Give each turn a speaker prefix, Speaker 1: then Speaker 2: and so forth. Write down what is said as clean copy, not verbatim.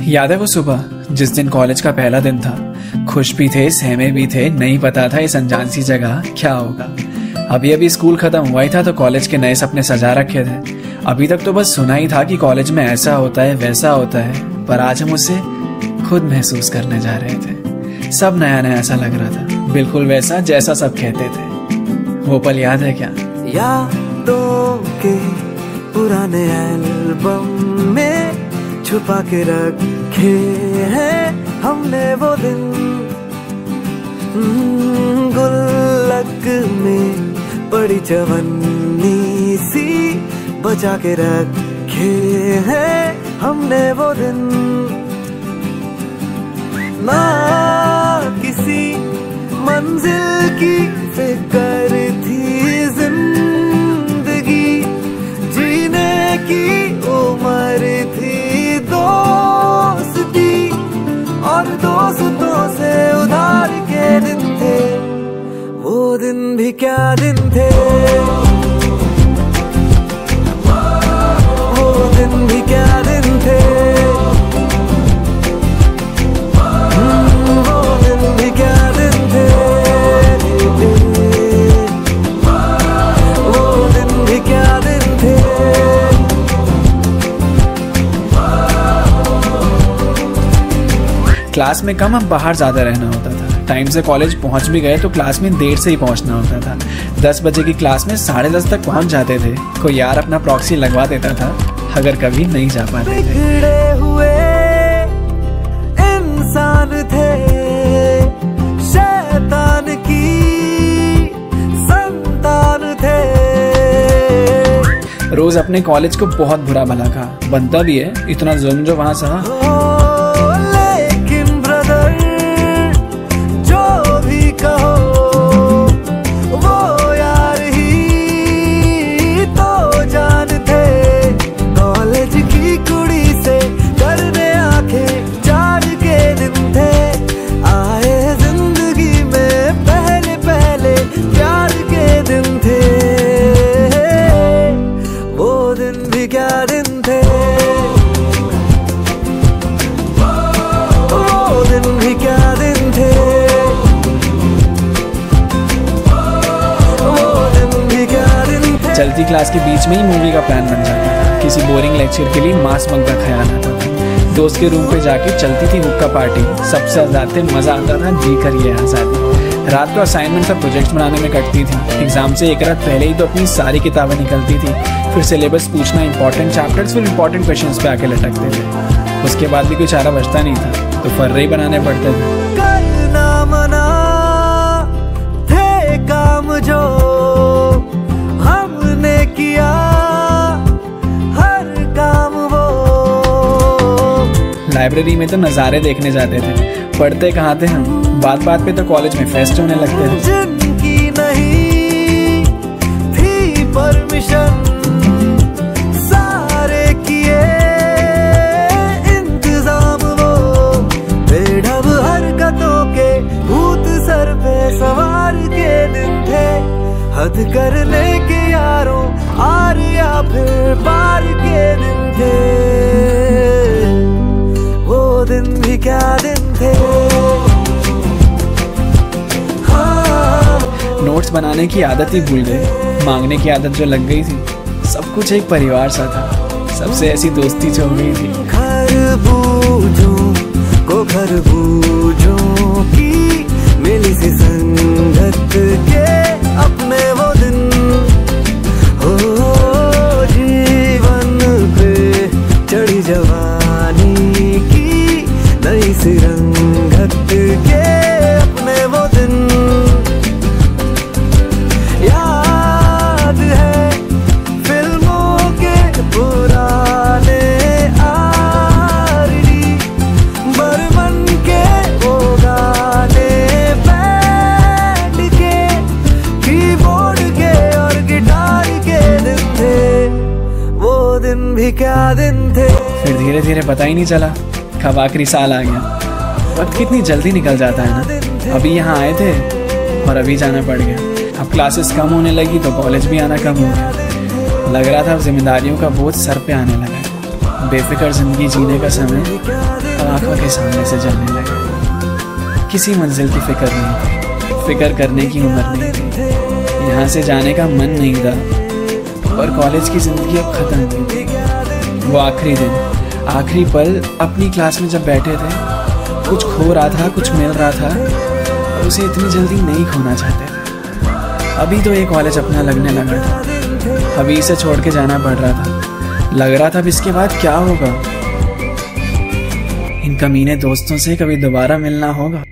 Speaker 1: याद है वो सुबह जिस दिन कॉलेज का पहला दिन था। खुश भी थे, सहमे भी थे, नहीं पता था इस अनजान सी जगह क्या होगा। अभी अभी स्कूल खत्म हुआ ही था तो कॉलेज के नए सपने सजा रखे थे। अभी तक तो बस सुना ही था कि कॉलेज में ऐसा होता है वैसा होता है, पर आज हम उसे खुद महसूस करने जा रहे थे। सब नया नया सा लग रहा था, बिल्कुल वैसा जैसा सब कहते थे। वो पल याद है क्या?
Speaker 2: यादों के पुराने एल्बम में छुपा के रखे हैं हमने वो दिन, गुल्लक में पड़ी चवन्नी सी बचा के रखे हैं हमने वो दिन। ना किसी मंजिल की फिक्र थी, जिंदगी जीने की उम्र थी, दोस्ती और दोस्तों से उधार के दिन थे। वो दिन भी क्या दिन थे, वो दिन भी क्या दिन थे, वो दिन भी क्या दिन थे, वो दिन भी क्या दिन थे।
Speaker 1: क्लास में कम, अब बाहर ज्यादा रहना होता था। टाइम से कॉलेज पहुंच भी गए तो क्लास में देर से ही पहुंचना होता था। 10 बजे की क्लास में 10:30 तक पहुंच जाते थे। कोई यार अपना प्रॉक्सी लगवा देता था अगर कभी नहीं जा पाते थे।
Speaker 2: बिगड़े हुए इंसान थे, शैतान की संतान थे।
Speaker 1: रोज अपने कॉलेज को बहुत बुरा भला कहा, बनता भी है इतना जुल्म जो वहां सहा।
Speaker 2: लेकिन ब्रदर जो भी कहो, वो यार ही तो जान थे। कॉलेज की कुड़ी से करने आंखें चार के दिन थे। आए जिंदगी में पहले पहले प्यार के दिन थे। वो दिन भी क्या दिन थे, वो दिन भी क्या दिन थे, वो दिन भी क्या दिन थे।
Speaker 1: चलती क्लास के बीच में ही मूवी का प्लान बन जाता था। किसी बोरिंग लेक्चर के लिए मास बंक का ख्याल आता था। दोस्त के रूम पे जाके चलती थी हुक्का पार्टी, सबसे आजाते मजा आता था, जी कर ये आजादी। रात को असाइनमेंट और प्रोजेक्ट बनाने में कटती थी। एग्जाम से एक रात पहले ही तो अपनी सारी किताबें निकलती थी। फिर सिलेबस पूछना, इंपॉर्टेंट चैप्टर्स फिर इंपॉर्टेंट क्वेश्चंस पे आके लटकते थे। उसके बाद भी कोई चारा बचता नहीं था तो फर्रे ही बनाने पड़ते थे।
Speaker 2: करना मना थे काम जो हमने किया, हर काम वो।
Speaker 1: लाइब्रेरी में तो नज़ारे देखने जाते थे, पढ़ते कहाँ थे हम। बात बात पे तो कॉलेज में फेस्ट होने लगते थे।
Speaker 2: जिनकी नहीं थी परमिशन, सारे किए इंतजाम वो। बेढब हरकतों के भूत सर पे सवार के दिन थे। हद करने के यारों आर या फिर पार के दिन थे। वो दिन भी क्या दिन थे।
Speaker 1: नोट्स बनाने की आदत ही भूल गए, मांगने की आदत जो लग गई थी। सब कुछ एक परिवार सा था, सबसे ऐसी दोस्ती जो हो गई थी।
Speaker 2: खरबूजों को खरबूजों की मिली सी संगत के अपने वो दिन। हो जीवन पे चढ़ी जवानी की नई सी रंगत के अपने वो दिन। याद है फिल्मों के पुराने आरडी, बर्मन के वो गाने, बैंड के, कीबोर्ड के और गिटार के दिन थे। वो दिन भी क्या दिन थे।
Speaker 1: फिर धीरे धीरे पता ही नहीं चला कब आखिरी साल आ गया। वक्त कितनी जल्दी निकल जाता है ना। अभी यहाँ आए थे और अभी जाना पड़ गया। अब क्लासेस कम होने लगी तो कॉलेज भी आना कम हो गया। लग रहा था जिम्मेदारियों का बोझ सर पे आने लगा। बेफिक्र जिंदगी जीने का समय अब आंखों के सामने से जाने लगा। किसी मंजिल की फिक्र नहीं थी, फिक्र करने की उम्र नहीं थी, यहाँ से जाने का मन नहीं था और कॉलेज की ज़िंदगी अब ख़त्म हुई थी। वो आखिरी दिन, आखिरी पल अपनी क्लास में जब बैठे थे, कुछ खो रहा था, कुछ मिल रहा था और उसे इतनी जल्दी नहीं खोना चाहते थे। अभी तो ये कॉलेज अपना लगने लगा था, अभी इसे छोड़ के जाना पड़ रहा था। लग रहा था अब इसके बाद क्या होगा। इन कमीने दोस्तों से कभी दोबारा मिलना होगा।